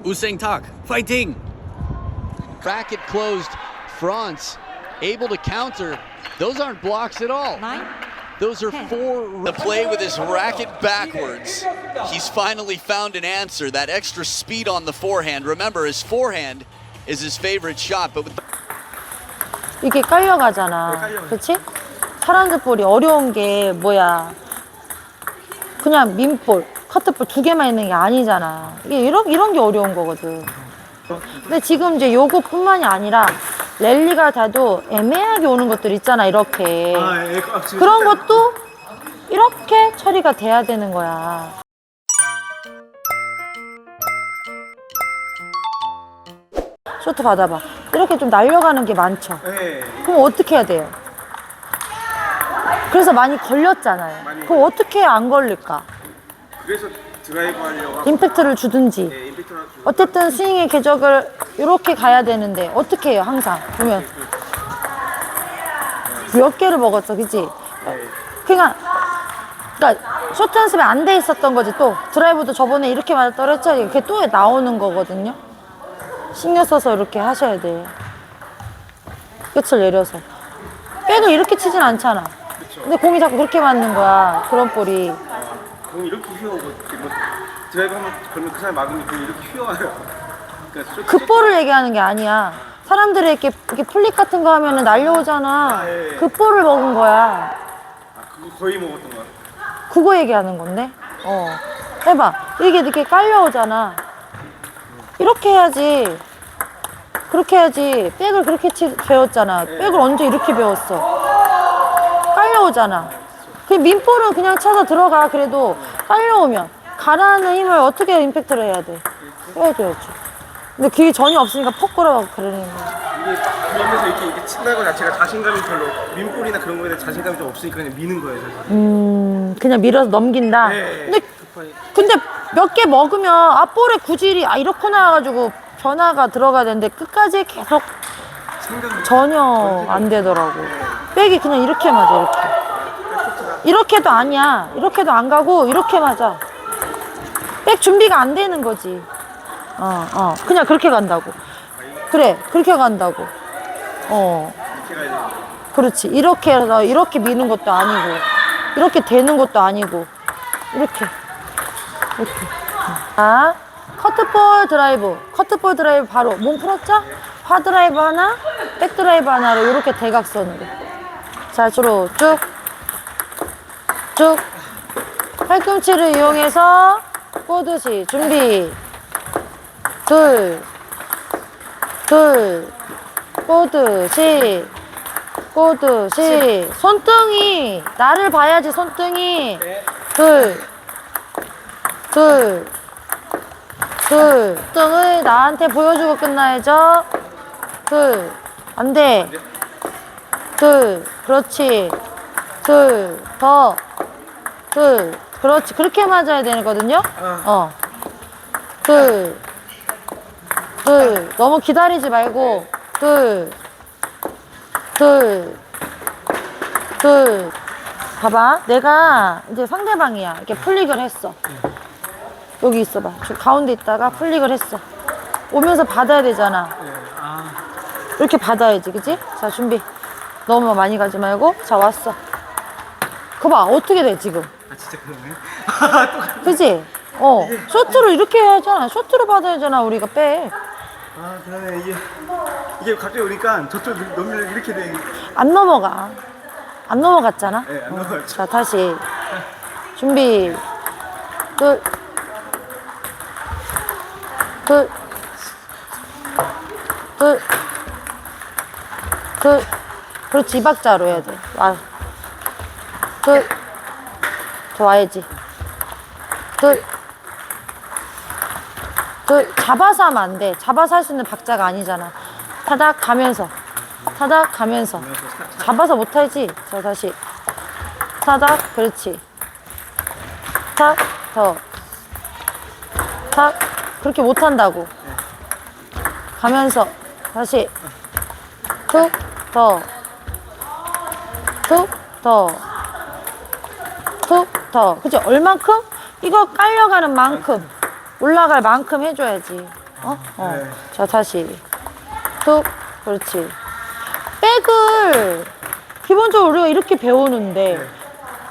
Usain Tak, fighting! Bracket closed fronts, able to counter. Those aren't blocks at all. 9. Those are 4. The play with his racket backwards. He's finally found an answer. That extra speed on the forehand. Remember, his forehand is his favorite shot, but with 이게 깔려가잖아. 그렇지? 사람들 볼이 어려운 게 뭐야? 그냥 민볼, 커트볼 2개만 있는 게 아니잖아. 이게 이런 게 어려운 거거든. 근데 지금 이제 요거뿐만이 아니라 랠리가 다도 애매하게 오는 것들 있잖아, 이렇게. 그런 것도 이렇게 처리가 돼야 되는 거야. 쇼트 받아봐. 이렇게 좀 날려가는 게 많죠. 그럼 어떻게 해야 돼요? 그래서 많이 걸렸잖아요. 그럼 어떻게 안 걸릴까? 그래서 드라이브 하려고 임팩트를 주든지. 임팩트를 어쨌든 스윙의 궤적을 이렇게 가야 되는데 어떻게 해요? 항상 보면 몇 개를 먹었어, 그치? 그러니까 쇼트 연습이 안 돼 있었던 거지. 또 드라이브도 저번에 이렇게 맞았더라 했잖아요. 그게 또 나오는 거거든요. 신경 써서 이렇게 하셔야 돼. 끝을 내려서. 백을 이렇게 치진 않잖아. 근데 공이 자꾸 그렇게 맞는 거야, 그런 볼이. 공이 이렇게 휘어오고 뭐 드라이브 하면 그러면 그 사람 막으면 공이 이렇게 휘어와요. 그러니까 그 볼을 얘기하는 게 아니야. 사람들이 이렇게 플립 같은 거 하면은 날려오잖아. 그 볼을 먹은 거야. 그거 거의 먹었던 거야. 그거 얘기하는 건데. 해봐. 이게 이렇게 깔려오잖아. 이렇게 해야지. 그렇게 해야지. 백을 그렇게 배웠잖아. 백을 언제 이렇게 배웠어? 깔려오잖아. 그 민볼은 그냥 쳐서 들어가. 그래도 깔려오면 가라앉는 힘을 어떻게 임팩트를 해야 돼? 해야지. 근데 그게 전혀 없으니까 퍽 걸어가고 그러는 거야. 이게 그러면서 이렇게 친다는 거 자체가 자신감이 별로 민볼이나 그런 거에 대한 자신감이 좀 없으니까 그냥 미는 거예요, 사실. 그냥 밀어서 넘긴다. 네. 근데 몇 개 먹으면 앞볼의 구질이 이렇구나 해가지고 변화가 들어가야 되는데 끝까지 계속 전혀 안 되더라고. 백이 그냥 이렇게 맞아, 이렇게. 이렇게도 아니야. 이렇게도 안 가고 이렇게 맞아. 백 준비가 안 되는 거지. 그냥 그렇게 간다고. 그래, 그렇게 간다고. 그렇지. 이렇게 해서 이렇게 미는 것도 아니고 이렇게 되는 것도 아니고 이렇게. 자, 커트볼 드라이브. 커트볼 드라이브 바로 몸 풀었죠? 화 드라이브 하나, 백 드라이브 하나로 이렇게 대각선으로. 자, 주로 쭉 팔꿈치를 이용해서 꼬듯이 준비. 둘, 꼬듯이. 손등이 나를 봐야지, 손등이. 등을 나한테 보여주고 끝나야죠. 안 돼. 그렇지. 더. 그렇지. 그렇게 맞아야 되거든요. 너무 기다리지 말고. 봐봐. 내가 이제 상대방이야. 이렇게 플릭을 했어. 여기 있어봐. 저 가운데 있다가 플릭을 했어. 오면서 받아야 되잖아. 이렇게 받아야지, 그치? 자, 준비. 너무 많이 가지 말고. 자, 왔어. 그거 봐. 어떻게 돼, 지금? 진짜 그러네. 그치? 쇼트로 이렇게 해야잖아. 쇼트로 받아야잖아, 우리가 백. 그러네. 이게 갑자기 오니까 저쪽 넘기려고 이렇게 돼. 안 넘어가. 안 넘어갔잖아. 네, 안 넘어갔죠. 자, 다시. 준비. 그렇지. 이 박자로 해야 돼. 더 와야지. 잡아서 하면 안 돼. 잡아서 할 수 있는 박자가 아니잖아. 타닥 가면서. 잡아서 못 하지. 자, 다시. 타닥, 그렇지. 탁, 더. 탁, 그렇게 못 한다고. 가면서. 다시. 툭, 더. 그치? 얼만큼? 이거 깔려가는 만큼. 올라갈 만큼 해줘야지. 네. 자, 다시. 툭. 그렇지. 백을 기본적으로 우리가 이렇게 배우는데 네.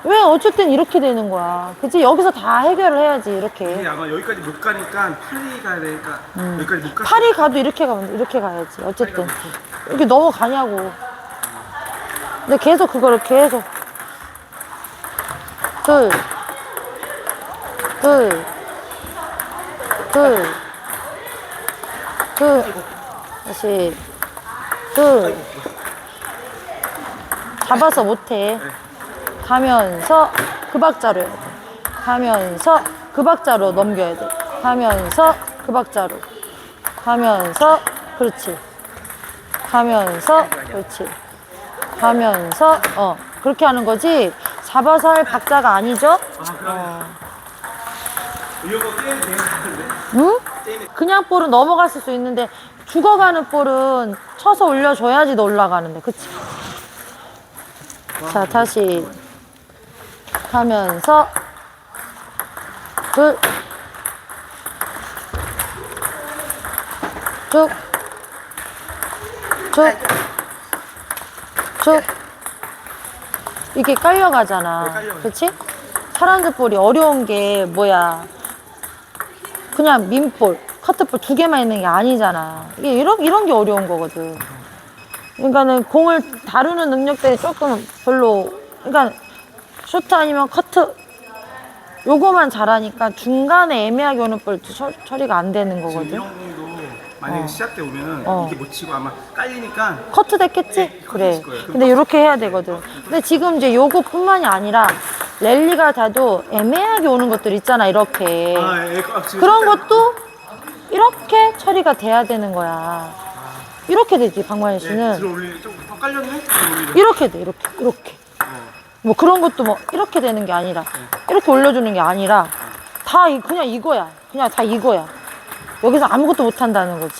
왜 어쨌든 이렇게 되는 거야. 그치? 여기서 다 해결을 해야지, 이게 이렇게. 아마 여기까지 못 가니까 팔이 가야 되니까 여기까지 못 가. 팔이 가도 이렇게 가면 이렇게 가야지. 어쨌든. 이렇게 넘어가냐고. 근데 계속 그거를 계속. 둘. 둘. 둘. 둘. 다시. 둘. 잡아서 못해. 가면서 그 박자로 해야 돼. 가면서 그 박자로 넘겨야 돼. 가면서 그 박자로. 가면서, 그렇지. 가면서, 그렇지. 가면서, 그렇게 하는 거지. 잡아서 할 박자가 아니죠? 이거 게임 되는데. 응? 그냥 볼은 넘어갔을 수 있는데 죽어가는 볼은 쳐서 올려줘야지 너 올라가는데. 그치? 자, 다시 가면서 둘 쭉 쭉 쭉 이게 깔려가잖아. 그치? 사람들 볼이 어려운 게 뭐야? 그냥 민볼, 커트볼 두 개만 있는 게 아니잖아. 이게 이런 게 어려운 거거든. 그러니까는 공을 다루는 능력들이 조금 별로, 그러니까 쇼트 아니면 커트 요거만 잘하니까 중간에 애매하게 오는 볼 처리가 안 되는 지금 거거든. 이런 공도 만약에 시합 때 오면은 이게 못 치고 아마 깔리니까 커트 됐겠지? 네, 커트 그래. 됐을 거예요. 근데 이렇게 해야 되거든. 근데 지금 이제 요거뿐만이 아니라 랠리가 다도 애매하게 오는 것들 있잖아, 이렇게. 지금 그런 살짝- 것도 이렇게 처리가 돼야 되는 거야. 이렇게 되지, 박만희 네, 씨는. 들어 올리는 좀 깔렸네? 들어 올리는. 이렇게 돼, 이렇게. 뭐 그런 것도 뭐 이렇게 되는 게 아니라, 이렇게 올려주는 게 아니라, 다 그냥 이거야. 그냥 다 이거야. 여기서 아무것도 못 한다는 거지.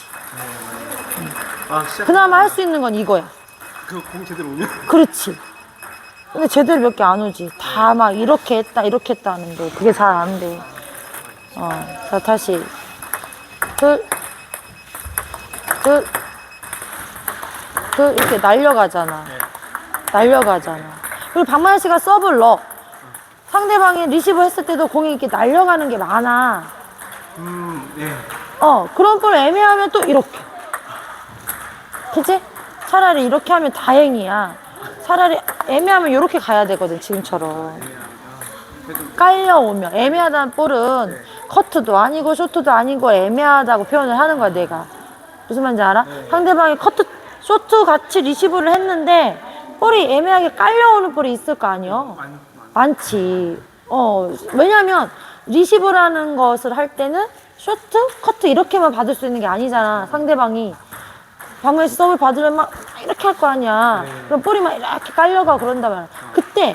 시합 그나마 할 수 있는 건 이거야. 그공 제대로 오면 그렇지. 근데 제대로 몇 개 안 오지. 다 막 이렇게 했다, 이렇게 했다 하는데, 그게 잘 안 돼. 자, 다시. 둘. 이렇게 날려가잖아. 날려가잖아. 그리고 박만희 씨가 서브를 넣어. 상대방이 리시브 했을 때도 공이 이렇게 날려가는 게 많아. 네. 그런 볼 애매하면 또 이렇게. 그치? 차라리 이렇게 하면 다행이야. 차라리 애매하면 이렇게 가야 되거든, 지금처럼. 깔려오면. 애매하다는 볼은 커트도 아니고 쇼트도 아니고 애매하다고 표현을 하는 거야, 내가. 무슨 말인지 알아? 상대방이 커트, 쇼트 같이 리시브를 했는데 볼이 애매하게 깔려오는 볼이 있을 거 아니야? 많지. 왜냐면 리시브라는 것을 할 때는 쇼트, 커트 이렇게만 받을 수 있는 게 아니잖아, 상대방이. 박만희 씨 서브를 받으려면 막 이렇게 할 거 아니야. 그럼 볼이 막 이렇게 깔려가 그런단 말이야. 그때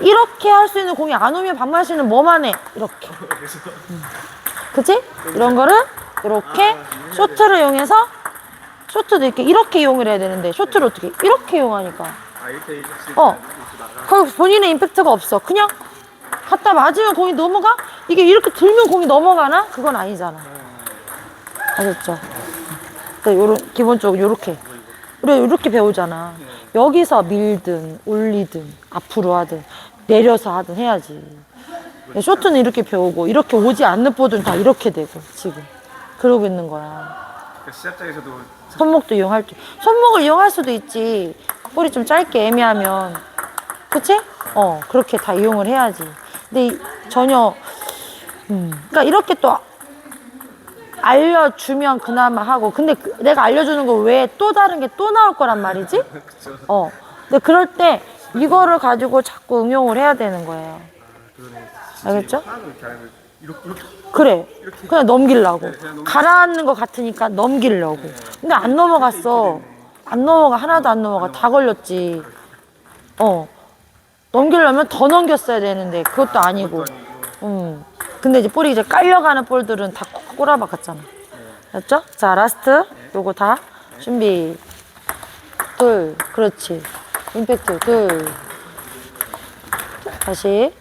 이렇게 할 수 있는 공이 안 오면 박만희 씨는 뭐만 해? 이렇게. 그치? 이런 거를 이렇게 쇼트를 이용해서, 쇼트도 이렇게 이용을 해야 되는데 쇼트를 어떻게 이렇게 이용하니까 이렇게 그 본인의 임팩트가 없어. 그냥 갖다 맞으면 공이 넘어가? 이게 이렇게 들면 공이 넘어가나? 그건 아니잖아. 아셨죠? 요런, 기본적으로 요렇게 우리가 요렇게 배우잖아. 여기서 밀든 올리든 앞으로 하든 내려서 하든 해야지. 쇼트는 이렇게 배우고 이렇게 오지 않는 볼들은 다 이렇게 되고 지금 그러고 있는 거야. 시합장에서도 손목도 이용할 줄. 손목을 이용할 수도 있지. 볼이 좀 짧게 애매하면. 그치? 그렇게 다 이용을 해야지. 근데 전혀, 그러니까 이렇게 또 알려주면 그나마 하고. 근데 내가 알려주는 거 외에 또 다른 게 또 나올 거란 말이지? 근데 그럴 때 이거를 가지고 자꾸 응용을 해야 되는 거예요. 알겠죠? 이렇게 그래. 그냥 넘기려고. 가라앉는 것 같으니까 넘기려고. 근데 안 넘어갔어. 안 넘어가. 하나도 안 넘어가. 다 걸렸지. 넘기려면 더 넘겼어야 되는데 그것도 아니고. 근데 이제 볼이 이제 깔려가는 볼들은 다 꼬라박았잖아. 됐죠? 자, 라스트. 요거 다. 준비. 둘. 그렇지. 임팩트. 둘. 다시.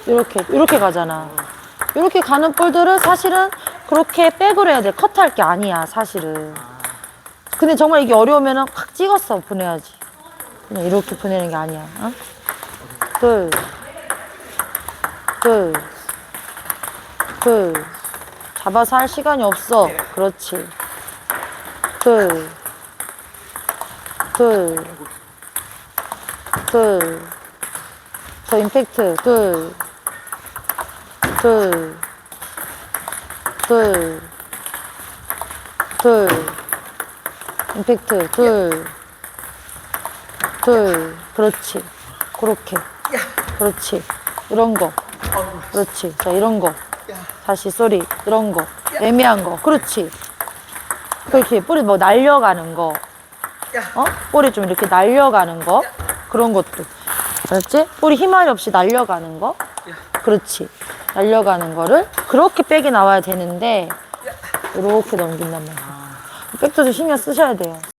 이렇게 가잖아. 이렇게 가는 볼들은 사실은 그렇게 백으로 해야 돼. 컷할 게 아니야, 사실은. 근데 정말 이게 어려우면은 확 찍었어 보내야지. 그냥 이렇게 보내는 게 아니야. 어? 둘, 둘, 둘. 잡아서 할 시간이 없어. 그렇지. 둘, 둘, 둘. 더 임팩트. 둘, 둘, 둘, 둘. 임팩트. 둘, 둘. 그렇지. 그렇게. 그렇지. 이런 거. 그렇지. 자, 이런 거. 다시 쏘리. 이런 거. 애매한 거. 그렇지. 그렇게 볼이 뭐 날려가는 거. 어? 볼이 좀 이렇게 날려가는 거. 그런 것도. 알았지? 볼이 힘알이 없이 날려가는 거. 그렇지. 날려가는 거를 그렇게 백이 나와야 되는데 이렇게 넘긴단 말이야. 백도 좀 신경 쓰셔야 돼요.